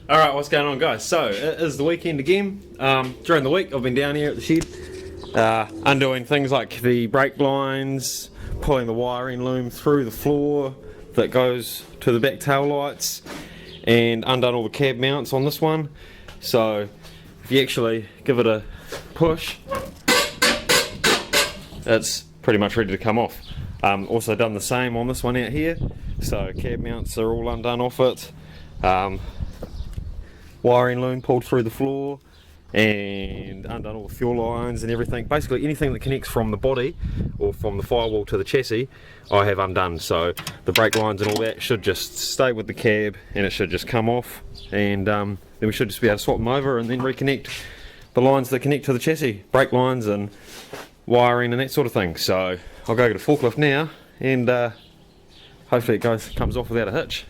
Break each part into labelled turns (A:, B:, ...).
A: Alright, what's going on, guys? So, it is the weekend again. During the week, I've been down here at the shed, undoing things like the brake lines, pulling the wiring loom through the floor that goes to the back tail lights, and undone all the cab mounts on this one. So, if you actually give it a push, it's pretty much ready to come off. Also done the same on this one out here. So, cab mounts are all undone off it. Wiring loom pulled through the floor and undone all the fuel lines and everything. Basically anything that connects from the body or from the firewall to the chassis I have undone. So the brake lines and all that should just stay with the cab and it should just come off, and then we should just be able to swap them over and then reconnect the lines that connect to the chassis, brake lines and wiring and that sort of thing. So I'll go get a forklift now and hopefully it comes off without a hitch.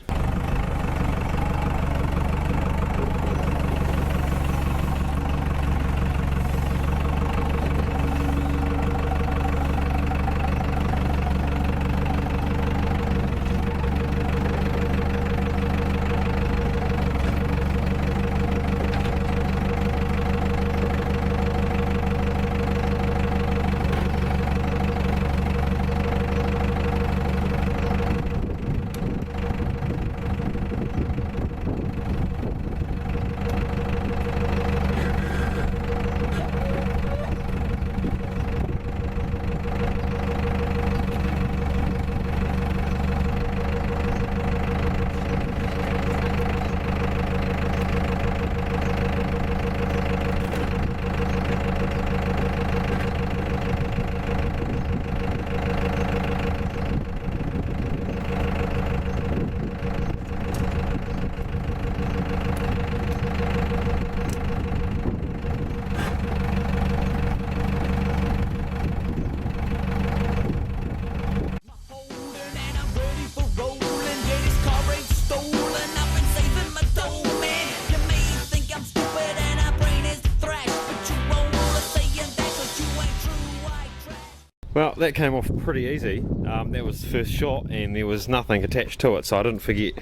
A: Well, that came off pretty easy. That was the first shot and there was nothing attached to it, so I didn't forget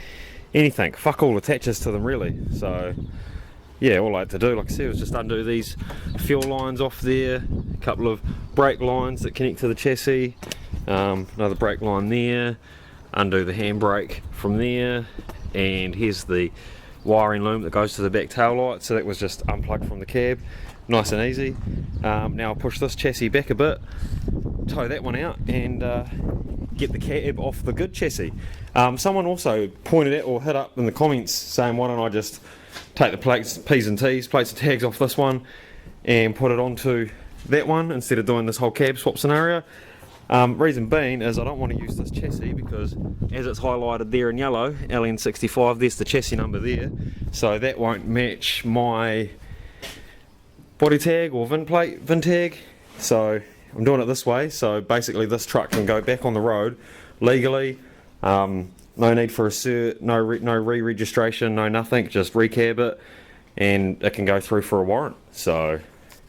A: anything. Fuck all attaches to them really. So yeah, all I had to do, like I said, was just undo these fuel lines off there, a couple of brake lines that connect to the chassis, another brake line there, undo the handbrake from there, and here's the wiring loom that goes to the back tail light. So that was just unplugged from the cab, nice and easy. Now I'll push this chassis back a bit, tow that one out, and get the cab off the good chassis. Someone also pointed out or hit up in the comments saying, why don't I just take the plates, P's and T's, plates and tags off this one and put it onto that one instead of doing this whole cab swap scenario. Reason being is I don't want to use this chassis because as it's highlighted there in yellow, LN65, there's the chassis number there, so that won't match my body tag or VIN tag. So I'm doing it this way, so basically this truck can go back on the road legally. No need for a cert, no re-registration, no nothing, just recab it and it can go through for a warrant. So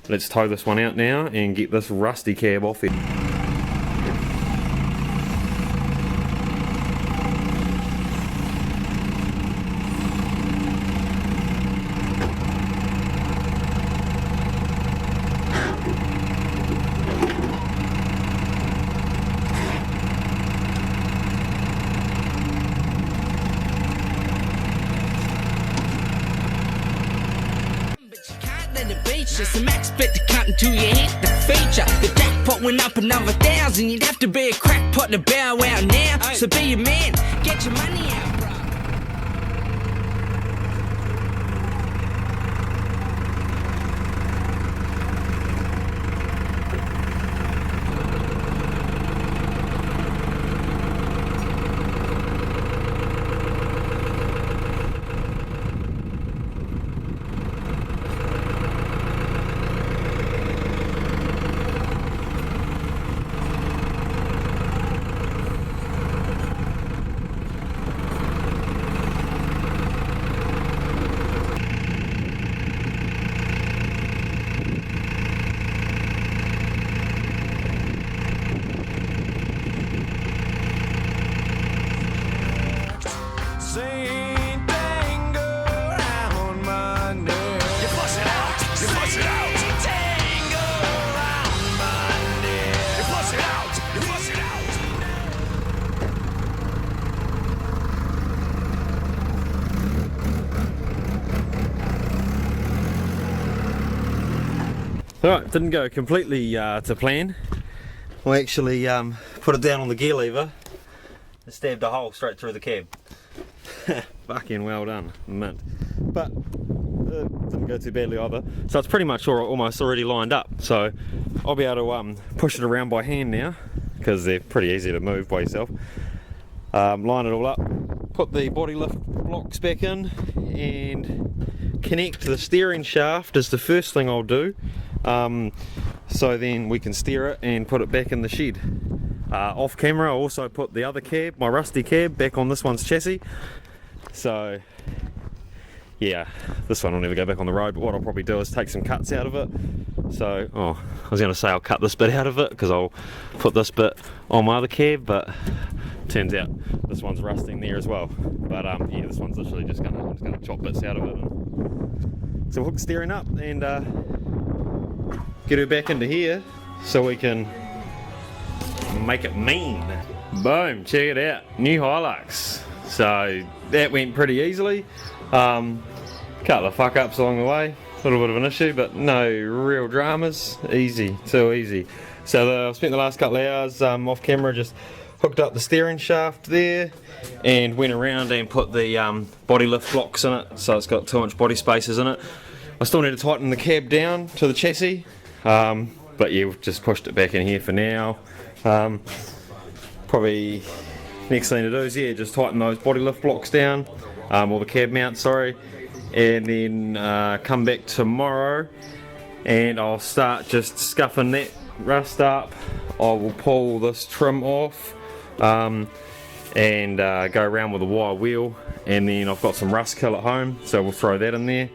A: let's tow this one out now and get this rusty cab off it.
B: Just a max bet to count until you hit the feature. The jackpot went up another 1,000. You'd have to be a crackpot to bow out now. So be a man, get your money out, bro.
A: Alright, didn't go completely to plan. I actually put it down on the gear lever and stabbed a hole straight through the cab. Fucking well done, mint. But didn't go too badly either. So it's pretty much almost already lined up. So I'll be able to push it around by hand now, because they're pretty easy to move by yourself. Line it all up, put the body lift blocks back in, and connect the steering shaft is the first thing I'll do. So then we can steer it and put it back in the shed. Off camera I also put the other cab, my rusty cab, back on this one's chassis. So yeah, this one will never go back on the road, but what I'll probably do is take some cuts out of it. So, I was going to say I'll cut this bit out of it because I'll put this bit on my other cab, but turns out this one's rusting there as well. But yeah, this one's literally just I'm just gonna chop bits out of it. So hook steering up and get her back into here so we can make it mean. Boom, check it out, new Hilux. So that went pretty easily. Couple of fuck ups along the way, a little bit of an issue, but no real dramas. Easy, too easy. So I spent the last couple of hours off camera just hooked up the steering shaft there and went around and put the body lift blocks in it, so it's got 2-inch body spacers in it. I still need to tighten the cab down to the chassis, but yeah, we've just pushed it back in here for now. Probably next thing to do is just tighten those body lift blocks down, or the cab mount, sorry, and then come back tomorrow and I'll start just scuffing that rust up. I will pull this trim off and go around with a wire wheel, and then I've got some rust kill at home, so we'll throw that in there.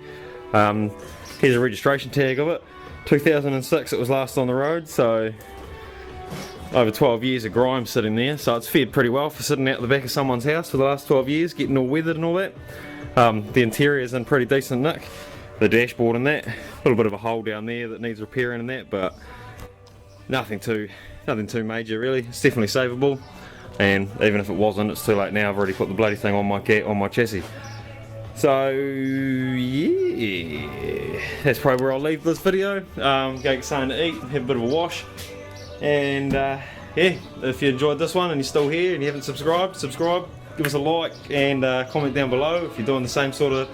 A: Here's a registration tag of it, 2006 it was last on the road, so over 12 years of grime sitting there, so it's fared pretty well for sitting out the back of someone's house for the last 12 years, getting all weathered and all that. The interior's in pretty decent nick, the dashboard and that, a little bit of a hole down there that needs repairing and that, but nothing too major really. It's definitely savable, and even if it wasn't, it's too late now. I've already put the bloody thing on my chassis. So yeah, that's probably where I'll leave this video. Go get something to eat, have a bit of a wash, and yeah, if you enjoyed this one and you're still here and you haven't subscribed, give us a like and comment down below if you're doing the same sort of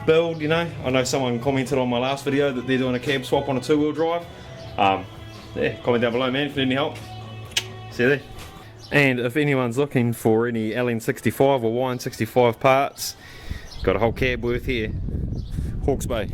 A: build. You know, I know someone commented on my last video that they're doing a cab swap on a 2-wheel drive. Yeah, comment down below, man, if you need any help. See you there. And if anyone's looking for any LN65 or YN65 parts, got a whole cab worth here. Hawke's Bay.